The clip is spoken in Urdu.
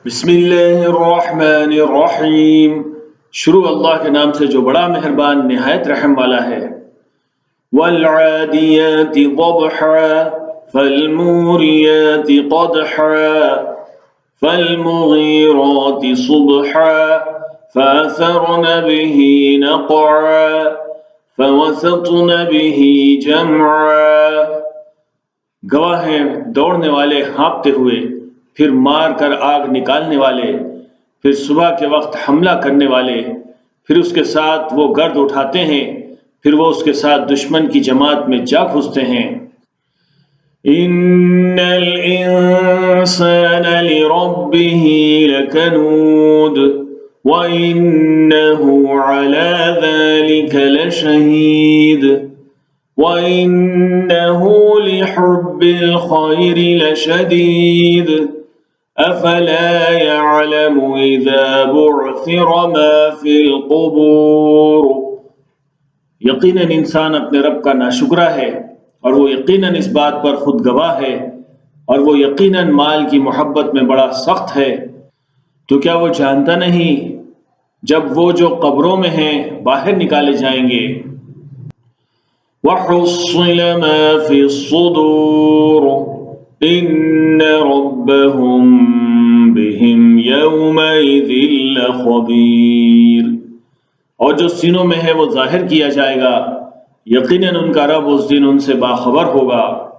بسم اللہ الرحمن الرحیم۔ شروع اللہ کے نام سے جو بڑا مہربان نہایت رحم والا ہے۔ والعادیات ضبحا فالموریات قدحا فالمغیرات صبحا فاثرن به نقعا فوسطن به جمعا۔ گواہ ہیں دوڑنے والے ہانپتے ہوئے، پھر مار کر آگ نکالنے والے، پھر صبح کے وقت حملہ کرنے والے، پھر اس کے ساتھ وہ گرد اٹھاتے ہیں، پھر وہ اس کے ساتھ دشمن کی جماعت میں جا گھستے ہیں۔ ان الانسان لربه لکنود وانه على ذلك لشهید وانه لحب الخير لشدید افلا يعلم اذا بعثر ما في القبور۔ یقیناً انسان اپنے رب کا ناشکرا ہے، اور وہ یقیناً اس بات پر خود گواہ ہے، اور وہ یقیناً مال کی محبت میں بڑا سخت ہے۔ تو کیا وہ جانتا نہیں جب وہ جو قبروں میں ہیں باہر نکالے جائیں گے؟ وَحُصِّلَ مَا فِي الصُّدُورِ إِنَّ رَبَّهُم بِهِمْ يَوْمَئِذٍ لَخَبِيرٌ۔ اور جو سینوں میں ہے وہ ظاہر کیا جائے گا، یقیناً ان کا رب اس دن ان سے باخبر ہوگا۔